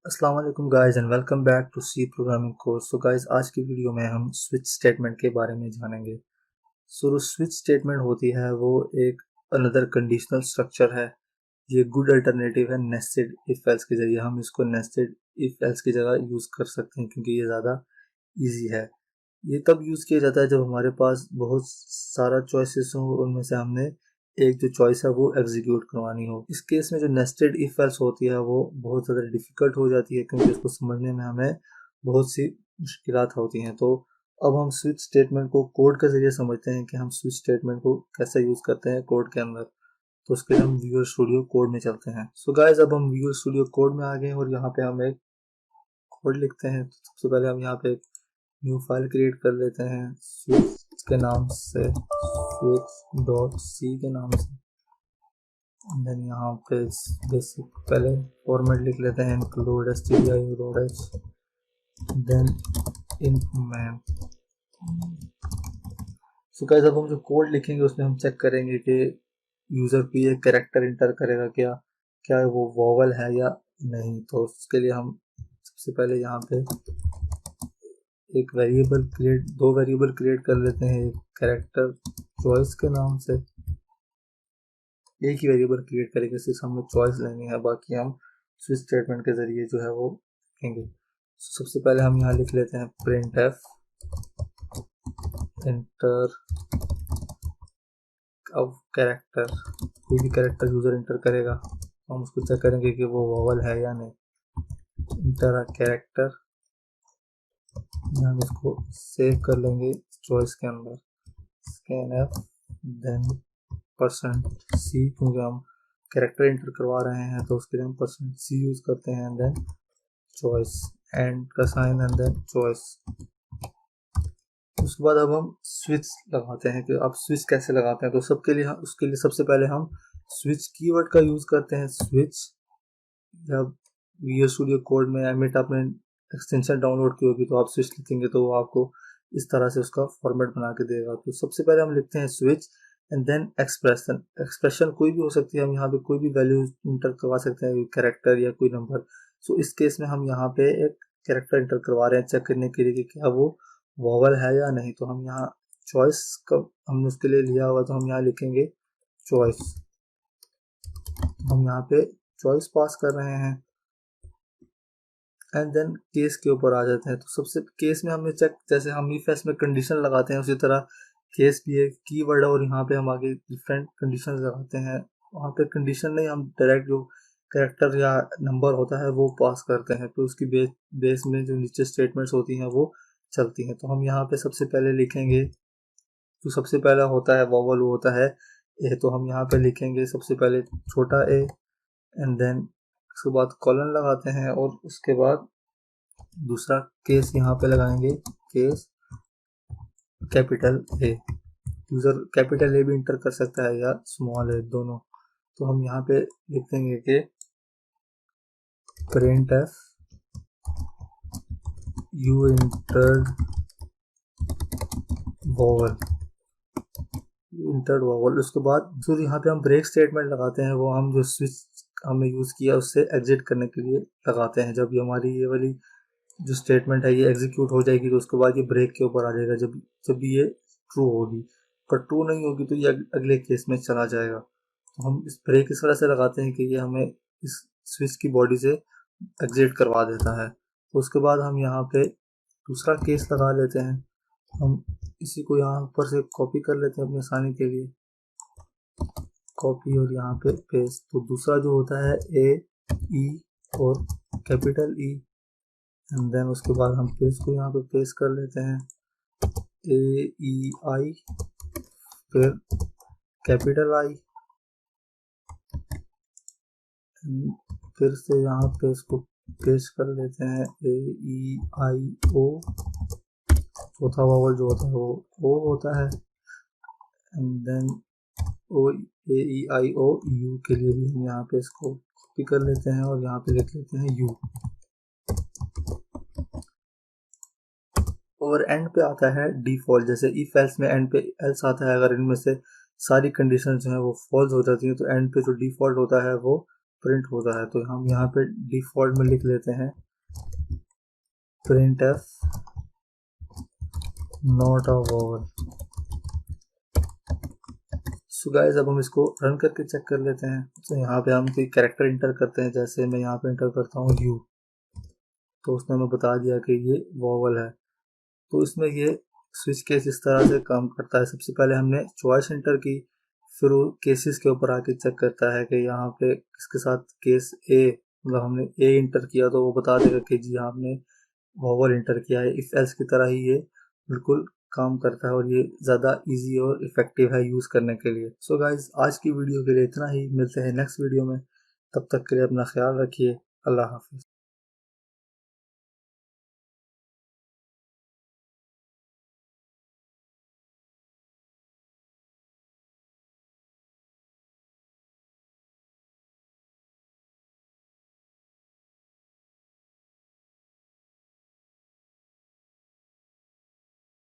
अस्सलाम वालेकुम guys and welcome back to C programming course. So guys, आज की वीडियो में हम स्विच स्टेटमेंट के बारे में जानेंगे। सो स्विच स्टेटमेंट होती है वो एक अनदर कंडीशनल स्ट्रक्चर है। ये गुड अल्टरनेटिव है नेस्टेड इफ एल्स के जरिए। हम इसको नेस्टेड इफ एल्स की जगह यूज़ कर सकते हैं क्योंकि ये ज़्यादा इजी है। ये तब यूज़ किया जाता है जब हमारे पास बहुत सारा चॉइसेस हो और उनमें से हमने एक जो चॉइस है वो एग्जीक्यूट करवानी हो। इस केस में जो नेस्टेड इफ एल्स होती है वो बहुत ज़्यादा डिफ़िकल्ट हो जाती है क्योंकि उसको समझने में हमें बहुत सी मुश्किलात होती हैं। तो अब हम स्विच स्टेटमेंट को कोड के ज़रिए समझते हैं कि हम स्विच स्टेटमेंट को कैसे यूज़ करते हैं कोड के अंदर। तो उसके लिए हम विजुअल स्टूडियो कोड में चलते हैं। सो गाइस, अब हम विजुअल स्टूडियो कोड में आ गए हैं और यहाँ पे हम एक कोड लिखते हैं। तो सबसे पहले हम यहाँ पे एक न्यू फाइल क्रिएट कर लेते हैं स्विच के नाम से, स्विच डॉट सी के नाम से। देन यहाँ पे बेसिक पहले फॉर्मेट लिख लेते हैं, include stdio.h, then input main. So guys, अब हम जो कोड लिखेंगे उसमें हम चेक करेंगे कि यूज़र पे ये कैरेक्टर इंटर करेगा क्या क्या वो वॉवल है या नहीं। तो उसके लिए हम सबसे पहले यहाँ पे एक वेरिएबल क्रिएट दो वेरिएबल क्रिएट कर लेते हैं, एक कैरेक्टर चॉइस के नाम से। एक ही वेरिएबल क्रिएट करेंगे, सिर्फ हमें चॉइस लेनी है, बाकी हम स्विच स्टेटमेंट के जरिए जो है वो लिखेंगे। सबसे पहले हम यहाँ लिख लेते हैं प्रिंट एफ इंटर। अब कैरेक्टर, कोई भी कैरेक्टर यूजर इंटर करेगा हम उसको चेक करेंगे कि वो वॉवल है या नहीं। इंटर अ कैरेक्टर, हम इसको सेव कर लेंगे चॉइस के अंदर, scanf, then percent C, क्योंकि हम कैरेक्टर इंटर करवा रहे हैं तो उसके लिए हम परसेंट सी यूज करते हैं, देन चॉइस, एंड का साइन एंड देन चॉइस। उसके बाद अब हम स्विच लगाते हैं कि आप स्विच कैसे लगाते हैं। तो सबके लिए उसके लिए सबसे पहले हम स्विच कीवर्ड का यूज करते हैं। स्विच, जब विजुअल स्टूडियो कोड में एमिट आपने एक्सटेंशन डाउनलोड की होगी तो आप स्विच लिखेंगे तो वो आपको इस तरह से उसका फॉर्मेट बना के देगा। तो सबसे पहले हम लिखते हैं switch and then expression. Expression कोई भी हो सकती है, हम यहाँ पे कोई भी वैल्यू इंटर करवा सकते हैं, कैरेक्टर या कोई नंबर। सो इस केस में हम यहाँ पे एक कैरेक्टर इंटर करवा रहे हैं चेक करने के लिए कि क्या वो वॉवल है या नहीं। तो हम यहाँ चॉइस का हमने उसके लिए लिया हुआ, तो हम यहाँ लिखेंगे चॉइस। हम यहाँ पे चॉइस पास कर रहे हैं एंड देन केस के ऊपर आ जाते हैं। तो सबसे केस में हमने चेक, जैसे हम इफ एल्स में कंडीशन लगाते हैं उसी तरह केस भी एक कीवर्ड है और यहाँ पे हम आगे डिफरेंट कंडीशन लगाते हैं। वहाँ पे कंडीशन नहीं, हम डायरेक्ट जो कैरेक्टर या नंबर होता है वो पास करते हैं, तो उसकी बेस में जो नीचे स्टेटमेंट्स होती हैं वो चलती हैं। तो हम यहाँ पे सबसे पहले लिखेंगे, जो सबसे पहला होता है वॉवल वो होता है ए। तो हम यहाँ पे लिखेंगे सबसे पहले छोटा ए एंड देन उसके बाद कॉलन लगाते हैं और उसके बाद दूसरा केस यहाँ पे लगाएंगे, case capital A. User capital A भी इंटर कर सकता है या स्मॉल ए, दोनों। तो हम यहाँ पे लिख देंगे कि print F you entered vowel, entered vowel. उसके बाद जो यहाँ पे हम ब्रेक स्टेटमेंट लगाते हैं वो हम जो स्विच हमने यूज किया उससे एग्जिट करने के लिए लगाते हैं। जब ये हमारी ये वाली जो स्टेटमेंट है ये एग्जीक्यूट हो जाएगी तो उसके बाद ये ब्रेक के ऊपर आ जाएगा जब जब ये ट्रू होगी। पर ट्रू नहीं होगी तो ये अगले केस में चला जाएगा। तो हम इस ब्रेक इस तरह से लगाते हैं कि ये हमें इस स्विच की बॉडी से एग्जिट करवा देता है। तो उसके बाद हम यहाँ पे दूसरा केस लगा लेते हैं। हम इसी को यहाँ ऊपर से कॉपी कर लेते हैं अपनी आसानी के लिए, कॉपी और यहाँ पे पेस्ट। तो दूसरा जो होता है ए ई और कैपिटल ई, एंड देन उसके बाद हम पेस्ट को यहाँ पे पेस्ट कर लेते हैं, ए ई आई, फिर कैपिटल आई, फिर से यहाँ पे इसको पेस्ट कर लेते हैं, ए ई आई ओ। चौथा वॉवल जो होता है वो ओ होता है, and then O, A E I O U के लिए भी हम यहाँ पे इसको कॉपी कर लेते हैं और यहाँ पे लिख लेते हैं यू। और एंड पे आता है डिफॉल्ट। जैसे इफ एल्स में एंड पे एल्स आता है, अगर इनमें से सारी कंडीशन जो है वो फॉल्स हो जाती है तो एंड पे जो डिफॉल्ट होता है वो प्रिंट होता है। तो हम यहाँ पे डिफ़ॉल्ट में लिख लेते हैं print F not a vowel. So guys अब हम इसको रन करके चेक कर लेते हैं। तो यहाँ पे हम कोई कैरेक्टर इंटर करते हैं, जैसे मैं यहाँ पे इंटर करता हूँ यू, तो उसने हमें बता दिया कि ये वोवल है। तो इसमें ये स्विच केस इस तरह से काम करता है। सबसे पहले हमने चॉइस इंटर की, फिर वो केसेस के ऊपर आके चेक करता है कि यहाँ पे किसके साथ केस ए, मतलब हमने ए इंटर किया तो वो बता देगा कि जी आपने वोवल इंटर किया है। इफ एल्स की तरह ही ये बिल्कुल काम करता है, और ये ज़्यादा इजी और इफ़ेक्टिव है यूज़ करने के लिए। सो गाइज आज की वीडियो के लिए इतना ही, मिलते हैं नेक्स्ट वीडियो में। तब तक के लिए अपना ख्याल रखिए। अल्लाह हाफिज़।